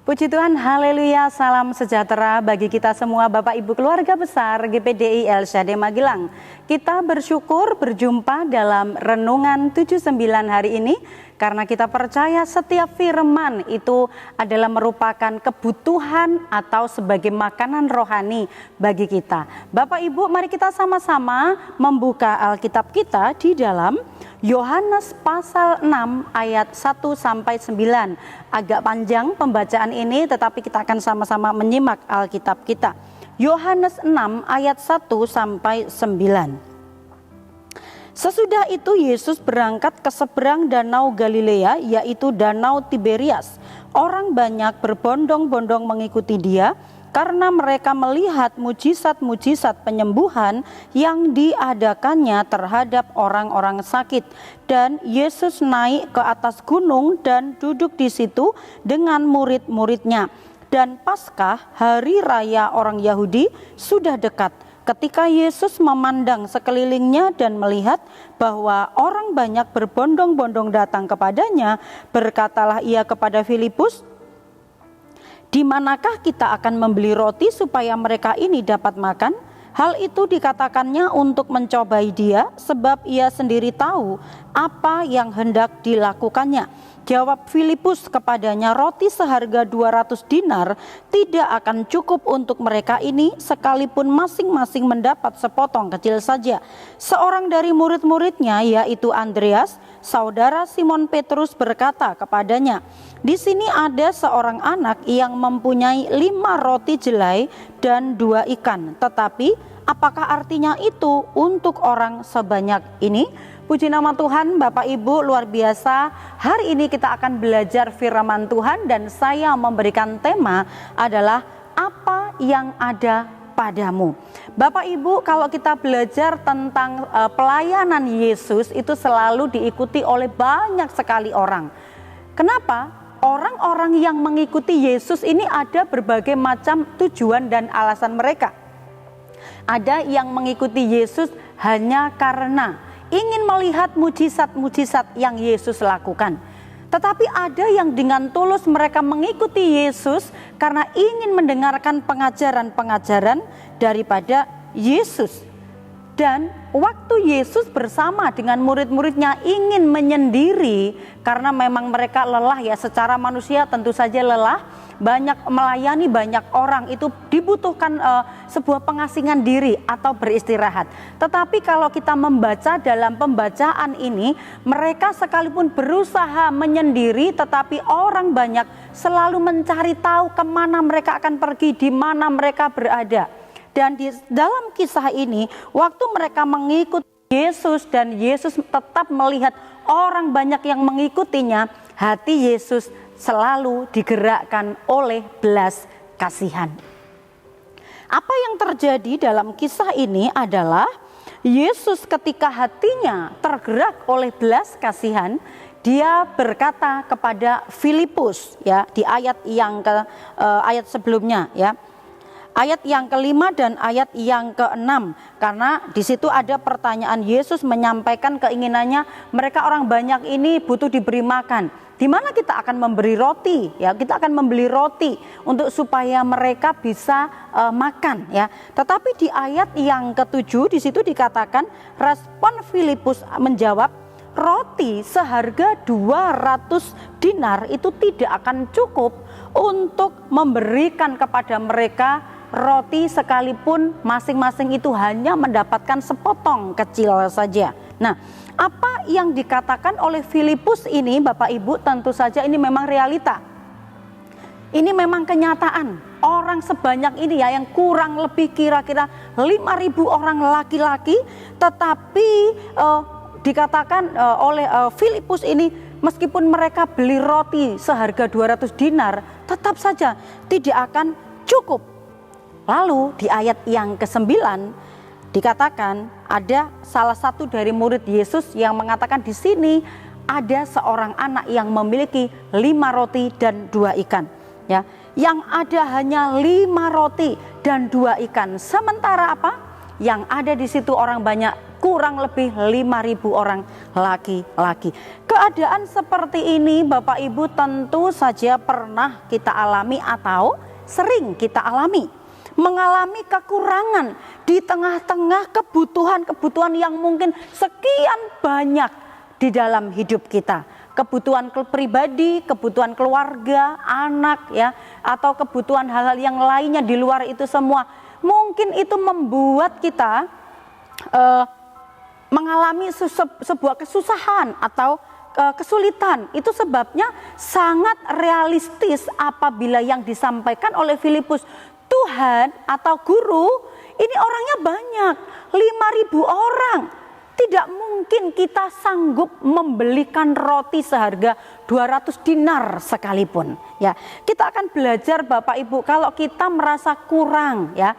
Puji Tuhan, haleluya, salam sejahtera bagi kita semua Bapak Ibu keluarga besar GPDI El Shaddai Magelang. Kita bersyukur berjumpa dalam Renungan 79 hari ini karena kita percaya setiap firman itu adalah merupakan kebutuhan atau sebagai makanan rohani bagi kita. Bapak Ibu, mari kita sama-sama membuka Alkitab kita di dalam Yohanes pasal 6 ayat 1 sampai 9. Agak panjang pembacaan ini tetapi kita akan sama-sama menyimak Alkitab kita. Yohanes 6 ayat 1 sampai 9. Sesudah itu Yesus berangkat ke seberang danau Galilea, yaitu danau Tiberias. Orang banyak berbondong-bondong mengikuti dia karena mereka melihat mujizat-mujizat penyembuhan yang diadakannya terhadap orang-orang sakit. Dan Yesus naik ke atas gunung dan duduk di situ dengan murid-muridnya. Dan Paskah, hari raya orang Yahudi, sudah dekat. Ketika Yesus memandang sekelilingnya dan melihat bahwa orang banyak berbondong-bondong datang kepadanya, berkatalah ia kepada Filipus, "Di manakah kita akan membeli roti supaya mereka ini dapat makan?" Hal itu dikatakannya untuk mencobai dia, sebab ia sendiri tahu apa yang hendak dilakukannya. Jawab Filipus kepadanya, "Roti seharga 200 dinar tidak akan cukup untuk mereka ini, sekalipun masing-masing mendapat sepotong kecil saja." Seorang dari murid-muridnya, yaitu Andreas, saudara Simon Petrus, berkata kepadanya, "Di sini ada seorang anak yang mempunyai 5 roti jelai dan 2 ikan. Tetapi apakah artinya itu untuk orang sebanyak ini?" Puji nama Tuhan, Bapak Ibu, luar biasa. Hari ini kita akan belajar firman Tuhan dan saya memberikan tema adalah apa yang ada padamu. Bapak Ibu, kalau kita belajar tentang pelayanan Yesus itu selalu diikuti oleh banyak sekali orang. Kenapa? Orang-orang yang mengikuti Yesus ini ada berbagai macam tujuan dan alasan mereka. Ada yang mengikuti Yesus hanya karena ingin melihat mujizat-mujizat yang Yesus lakukan. Tetapi ada yang dengan tulus mereka mengikuti Yesus karena ingin mendengarkan pengajaran-pengajaran daripada Yesus. Dan waktu Yesus bersama dengan murid-muridnya ingin menyendiri karena memang mereka lelah ya, secara manusia tentu saja lelah, banyak melayani banyak orang itu dibutuhkan sebuah pengasingan diri atau beristirahat. Tetapi kalau kita membaca dalam pembacaan ini, mereka sekalipun berusaha menyendiri tetapi orang banyak selalu mencari tahu kemana mereka akan pergi, di mana mereka berada. Dan di dalam kisah ini, waktu mereka mengikuti Yesus dan Yesus tetap melihat orang banyak yang mengikutinya, hati Yesus selalu digerakkan oleh belas kasihan. Apa yang terjadi dalam kisah ini adalah Yesus ketika hatinya tergerak oleh belas kasihan, dia berkata kepada Filipus ya di ayat yang ayat sebelumnya ya. Ayat yang ke-5 dan ayat yang ke-6, karena di situ ada pertanyaan. Yesus menyampaikan keinginannya, mereka orang banyak ini butuh diberi makan. Di mana kita akan memberi roti? Ya, kita akan membeli roti untuk supaya mereka bisa makan. Ya, tetapi di ayat yang ke-7 di situ dikatakan, respon Filipus menjawab, roti seharga 200 dinar itu tidak akan cukup untuk memberikan kepada mereka roti, sekalipun masing-masing itu hanya mendapatkan sepotong kecil saja. Nah, apa yang dikatakan oleh Filipus ini Bapak Ibu, tentu saja ini memang realita. Ini memang kenyataan. Orang sebanyak ini ya, yang kurang lebih kira-kira 5.000 orang laki-laki, tetapi dikatakan oleh Filipus ini, meskipun mereka beli roti seharga 200 dinar, tetap saja tidak akan cukup. Lalu di ayat yang ke-9 dikatakan ada salah satu dari murid Yesus yang mengatakan di sini ada seorang anak yang memiliki 5 roti dan 2 ikan. Ya, yang ada hanya 5 roti dan 2 ikan. Sementara apa? Yang ada di situ orang banyak, kurang lebih 5.000 orang laki-laki. Keadaan seperti ini Bapak Ibu tentu saja pernah kita alami atau sering kita alami. Mengalami kekurangan di tengah-tengah kebutuhan-kebutuhan yang mungkin sekian banyak di dalam hidup kita. Kebutuhan pribadi, kebutuhan keluarga, anak ya, atau kebutuhan hal-hal yang lainnya di luar itu semua. Mungkin itu membuat kita mengalami sebuah kesusahan atau kesulitan. Itu sebabnya sangat realistis apabila yang disampaikan oleh Filipus, Tuhan atau guru ini orangnya banyak, 5.000 orang. Tidak mungkin kita sanggup membelikan roti seharga 200 dinar sekalipun. Ya, kita akan belajar Bapak Ibu kalau kita merasa kurang ya.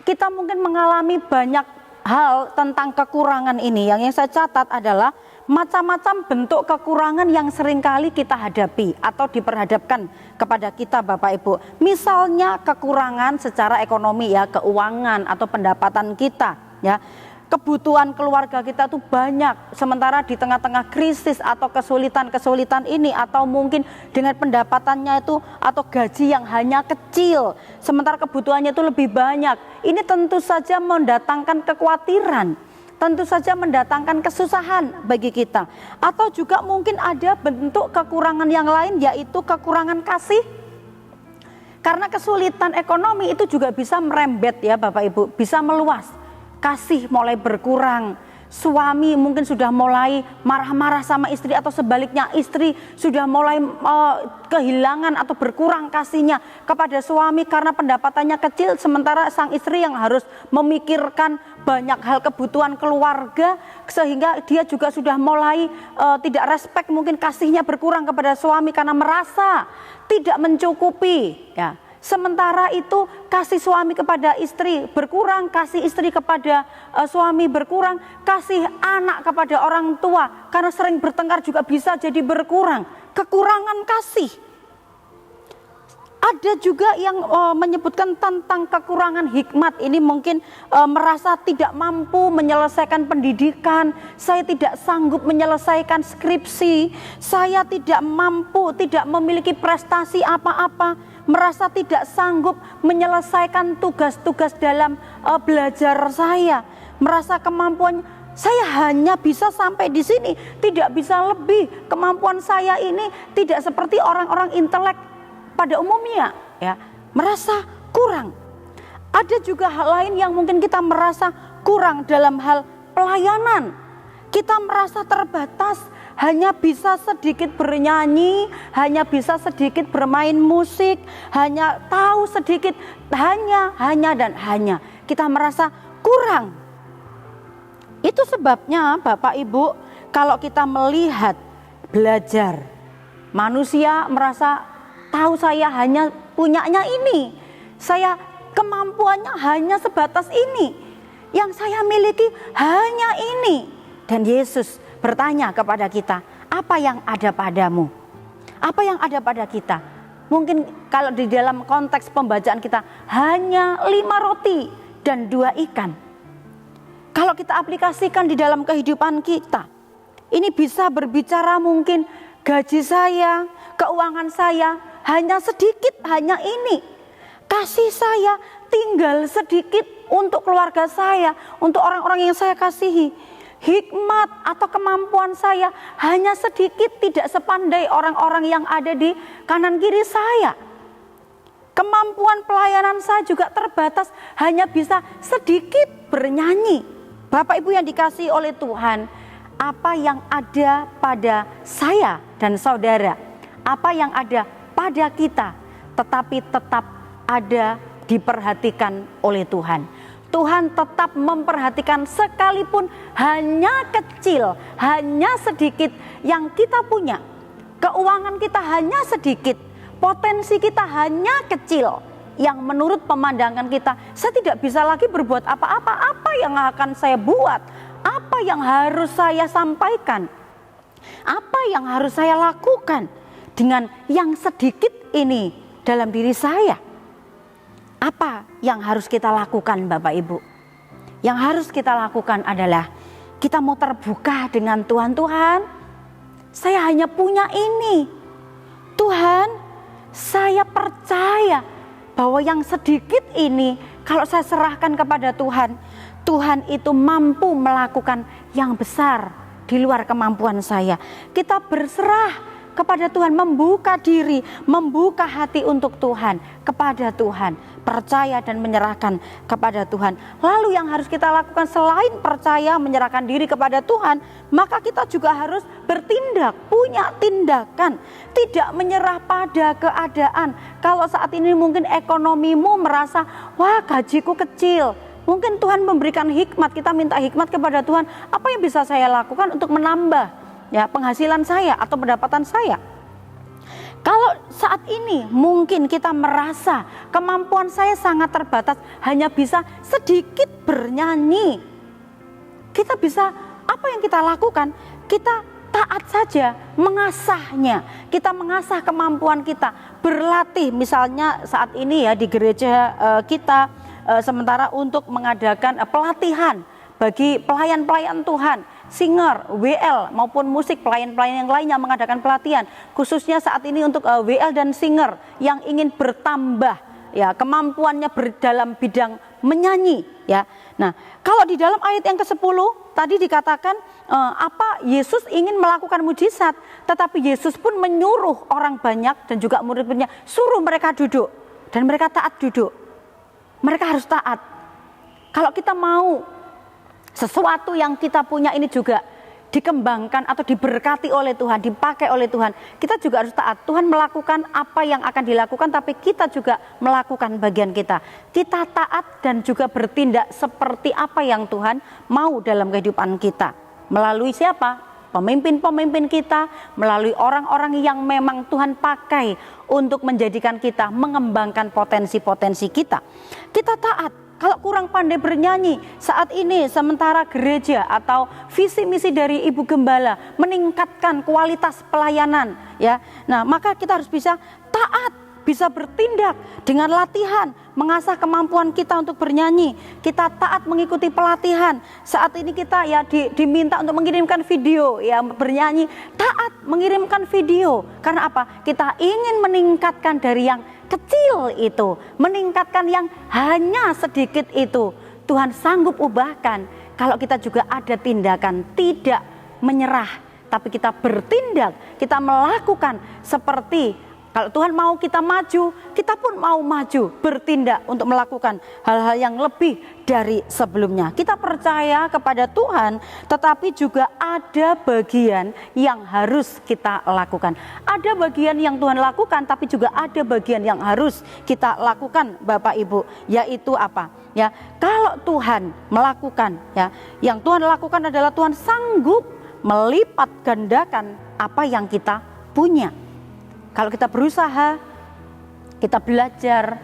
Kita mungkin mengalami banyak hal tentang kekurangan ini. Yang saya catat adalah macam-macam bentuk kekurangan yang seringkali kita hadapi atau diperhadapkan kepada kita Bapak Ibu. Misalnya kekurangan secara ekonomi ya, keuangan atau pendapatan kita ya. Kebutuhan keluarga kita tuh banyak, sementara di tengah-tengah krisis atau kesulitan-kesulitan ini, atau mungkin dengan pendapatannya itu atau gaji yang hanya kecil, sementara kebutuhannya itu lebih banyak. Ini tentu saja mendatangkan kekhawatiran, tentu saja mendatangkan kesusahan bagi kita. Atau juga mungkin ada bentuk kekurangan yang lain, yaitu kekurangan kasih. Karena kesulitan ekonomi itu juga bisa merembet ya Bapak Ibu, bisa meluas. Kasih mulai berkurang, suami mungkin sudah mulai marah-marah sama istri, atau sebaliknya istri sudah mulai kehilangan atau berkurang kasihnya kepada suami karena pendapatannya kecil, sementara sang istri yang harus memikirkan banyak hal kebutuhan keluarga, sehingga dia juga sudah mulai tidak respect, mungkin kasihnya berkurang kepada suami karena merasa tidak mencukupi ya. Sementara itu kasih suami kepada istri berkurang, kasih istri kepada suami berkurang, kasih anak kepada orang tua karena sering bertengkar juga bisa jadi berkurang. Kekurangan kasih. Ada juga yang menyebutkan tentang kekurangan hikmat. Ini mungkin merasa tidak mampu menyelesaikan pendidikan, saya tidak sanggup menyelesaikan skripsi, saya tidak mampu, tidak memiliki prestasi apa-apa, merasa tidak sanggup menyelesaikan tugas-tugas dalam belajar saya, merasa kemampuan saya hanya bisa sampai di sini, tidak bisa lebih. Kemampuan saya ini tidak seperti orang-orang intelek pada umumnya ya, merasa kurang. Ada juga hal lain yang mungkin kita merasa kurang dalam hal pelayanan. Kita merasa terbatas, hanya bisa sedikit bernyanyi, hanya bisa sedikit bermain musik, hanya tahu sedikit, hanya dan hanya. Kita merasa kurang. Itu sebabnya Bapak Ibu, kalau kita melihat belajar, manusia merasa tahu saya hanya punyanya ini, saya kemampuannya hanya sebatas ini, yang saya miliki hanya ini. Dan Yesus bertanya kepada kita, apa yang ada padamu? Apa yang ada pada kita? Mungkin kalau di dalam konteks pembacaan kita hanya 5 roti dan 2 ikan. Kalau kita aplikasikan di dalam kehidupan kita, ini bisa berbicara mungkin gaji saya, keuangan saya hanya sedikit, hanya ini. Kasih saya tinggal sedikit untuk keluarga saya, untuk orang-orang yang saya kasihi. Hikmat atau kemampuan saya hanya sedikit, tidak sepandai orang-orang yang ada di kanan kiri saya. Kemampuan pelayanan saya juga terbatas, hanya bisa sedikit bernyanyi. Bapak Ibu yang dikasihi oleh Tuhan, apa yang ada pada saya dan saudara, apa yang ada pada kita, tetapi tetap ada diperhatikan oleh Tuhan. Tuhan tetap memperhatikan sekalipun hanya kecil, hanya sedikit yang kita punya. Keuangan kita hanya sedikit, potensi kita hanya kecil. yang menurut pemandangan kita, saya tidak bisa lagi berbuat apa-apa. Apa yang akan saya buat? Apa yang harus saya sampaikan? Apa yang harus saya lakukan dengan yang sedikit ini dalam diri saya? Apa yang harus kita lakukan, Bapak Ibu? Yang harus kita lakukan adalah kita mau terbuka dengan Tuhan. Tuhan, saya hanya punya ini. Tuhan, saya percaya bahwa yang sedikit ini kalau saya serahkan kepada Tuhan, Tuhan itu mampu melakukan yang besar di luar kemampuan saya. Kita berserah kepada Tuhan, membuka diri, membuka hati untuk Tuhan, kepada Tuhan, percaya dan menyerahkan kepada Tuhan. Lalu yang harus kita lakukan selain percaya menyerahkan diri kepada Tuhan, maka kita juga harus bertindak, punya tindakan, tidak menyerah pada keadaan. Kalau saat ini mungkin ekonomimu merasa, wah gajiku kecil, mungkin Tuhan memberikan hikmat, kita minta hikmat kepada Tuhan, apa yang bisa saya lakukan untuk menambah penghasilan saya atau pendapatan saya. Kalau saat ini mungkin kita merasa kemampuan saya sangat terbatas, hanya bisa sedikit bernyanyi, kita bisa, apa yang kita lakukan? Kita taat saja, mengasahnya. Kita mengasah kemampuan kita, berlatih. Misalnya saat ini di gereja kita sementara untuk mengadakan pelatihan bagi pelayan-pelayan Tuhan, singer, WL maupun musik, pelayan-pelayan yang lainnya mengadakan pelatihan khususnya saat ini untuk WL dan singer yang ingin bertambah kemampuannya dalam bidang menyanyi Nah, kalau di dalam ayat yang ke-10 tadi dikatakan Yesus ingin melakukan mujizat, tetapi Yesus pun menyuruh orang banyak dan juga murid-muridnya, suruh mereka duduk, dan mereka taat duduk. Mereka harus taat. Kalau kita mau sesuatu yang kita punya ini juga dikembangkan atau diberkati oleh Tuhan, dipakai oleh Tuhan, kita juga harus taat. Tuhan melakukan apa yang akan dilakukan, tapi kita juga melakukan bagian kita. Kita taat dan juga bertindak seperti apa yang Tuhan mau dalam kehidupan kita. Melalui siapa? Pemimpin-pemimpin kita, melalui orang-orang yang memang Tuhan pakai untuk menjadikan kita, mengembangkan potensi-potensi kita. Kita taat. Kalau kurang pandai bernyanyi saat ini, sementara gereja atau visi misi dari Ibu Gembala meningkatkan kualitas pelayanan, nah maka kita harus bisa taat, bisa bertindak dengan latihan, mengasah kemampuan kita untuk bernyanyi. Kita taat mengikuti pelatihan. Saat ini kita diminta untuk mengirimkan video bernyanyi, taat mengirimkan video. Karena apa? Kita ingin meningkatkan dari yang kecil itu, meningkatkan yang hanya sedikit itu. Tuhan sanggup ubahkan kalau kita juga ada tindakan, tidak menyerah, tapi kita bertindak, kita melakukan seperti kalau Tuhan mau kita maju, kita pun mau maju, bertindak untuk melakukan hal-hal yang lebih dari sebelumnya. Kita percaya kepada Tuhan, tetapi juga ada bagian yang harus kita lakukan. Ada bagian yang Tuhan lakukan, tapi juga ada bagian yang harus kita lakukan, Bapak Ibu. Yaitu apa? Kalau Tuhan melakukan, yang Tuhan lakukan adalah Tuhan sanggup melipat gandakan apa yang kita punya. Kalau kita berusaha, kita belajar,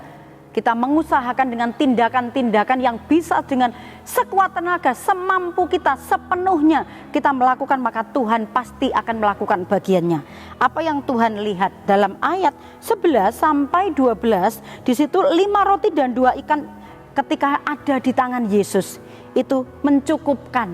kita mengusahakan dengan tindakan-tindakan yang bisa dengan sekuat tenaga, semampu kita, sepenuhnya kita melakukan, maka Tuhan pasti akan melakukan bagiannya. Apa yang Tuhan lihat dalam ayat 11 sampai 12, di situ 5 roti dan 2 ikan ketika ada di tangan Yesus itu mencukupkan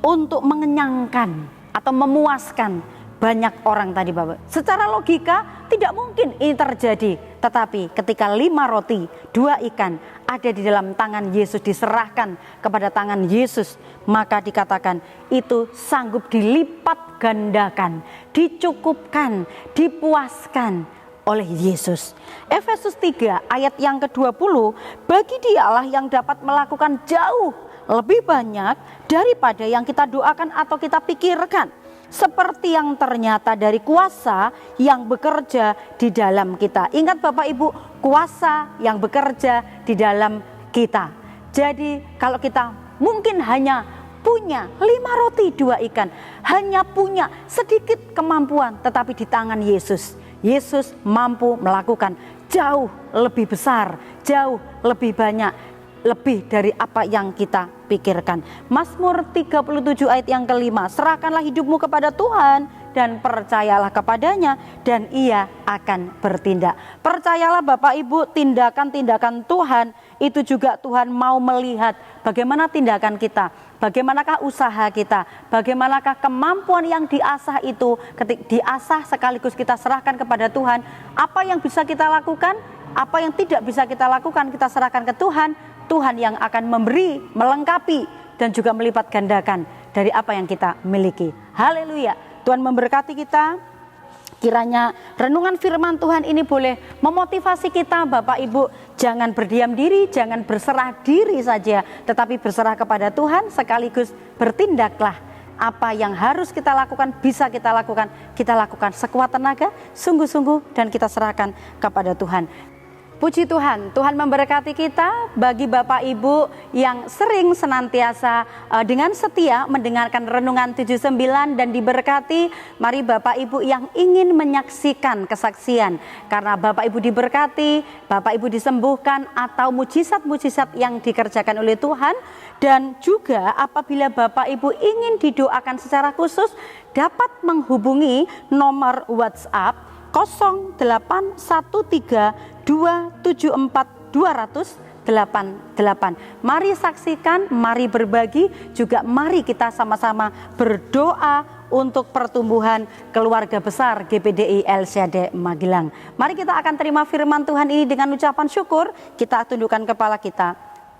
untuk mengenyangkan atau memuaskan banyak orang tadi, Bapak. Secara logika tidak mungkin ini terjadi, tetapi ketika 5 roti 2 ikan ada di dalam tangan Yesus, diserahkan kepada tangan Yesus, maka dikatakan itu sanggup dilipat gandakan, dicukupkan, dipuaskan oleh Yesus. Efesus 3 ayat yang ke-20, bagi Dialah yang dapat melakukan jauh lebih banyak daripada yang kita doakan atau kita pikirkan, seperti yang ternyata dari kuasa yang bekerja di dalam kita. Ingat Bapak Ibu, kuasa yang bekerja di dalam kita. Jadi kalau kita mungkin hanya punya 5 roti 2 ikan, hanya punya sedikit kemampuan, tetapi di tangan Yesus, Yesus mampu melakukan jauh lebih besar, jauh lebih banyak, lebih dari apa yang kita pikirkan. Mazmur 37 ayat yang kelima, serahkanlah hidupmu kepada Tuhan dan percayalah kepadanya dan ia akan bertindak. Percayalah Bapak Ibu, tindakan-tindakan Tuhan itu juga Tuhan mau melihat bagaimana tindakan kita, bagaimanakah usaha kita, bagaimanakah kemampuan yang diasah itu, ketika diasah sekaligus kita serahkan kepada Tuhan. Apa yang bisa kita lakukan, apa yang tidak bisa kita lakukan, kita serahkan ke Tuhan. Tuhan yang akan memberi, melengkapi, dan juga melipat gandakan dari apa yang kita miliki. Haleluya. Tuhan memberkati kita. Kiranya renungan firman Tuhan ini boleh memotivasi kita Bapak Ibu. Jangan berdiam diri, jangan berserah diri saja, tetapi berserah kepada Tuhan sekaligus bertindaklah. Apa yang harus kita lakukan, bisa kita lakukan sekuat tenaga, sungguh-sungguh, dan kita serahkan kepada Tuhan. Puji Tuhan, Tuhan memberkati kita. Bagi Bapak Ibu yang sering senantiasa dengan setia mendengarkan renungan 79 dan diberkati, mari Bapak Ibu yang ingin menyaksikan kesaksian, karena Bapak Ibu diberkati, Bapak Ibu disembuhkan, atau mujizat-mujizat yang dikerjakan oleh Tuhan. Dan juga apabila Bapak Ibu ingin didoakan secara khusus, dapat menghubungi nomor WhatsApp 081327420088. Mari saksikan, mari berbagi, juga mari kita sama-sama berdoa untuk pertumbuhan keluarga besar GPDI El Shaddai Magelang. Mari kita akan terima firman Tuhan ini dengan ucapan syukur. Kita tundukkan kepala kita,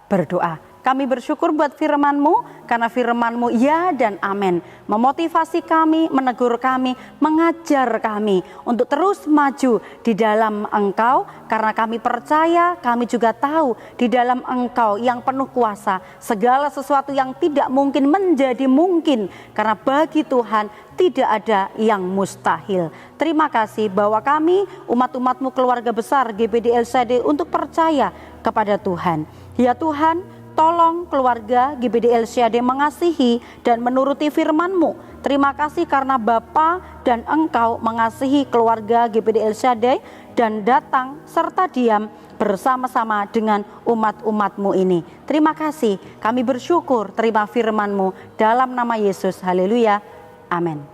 berdoa. Kami bersyukur buat firman-Mu, karena firman-Mu ya dan amin. Memotivasi kami, menegur kami, mengajar kami untuk terus maju di dalam Engkau. Karena kami percaya, kami juga tahu di dalam Engkau yang penuh kuasa, segala sesuatu yang tidak mungkin menjadi mungkin. Karena bagi Tuhan tidak ada yang mustahil. Terima kasih bahwa kami umat-umat-Mu keluarga besar GPDI El Shaddai untuk percaya kepada Tuhan. Ya Tuhan, tolong keluarga GPDI El Shaddai mengasihi dan menuruti firman-Mu. Terima kasih karena Bapa dan Engkau mengasihi keluarga GPDI El Shaddai dan datang serta diam bersama-sama dengan umat-umat-Mu ini. Terima kasih, kami bersyukur terima firman-Mu dalam nama Yesus. Haleluya. Amin.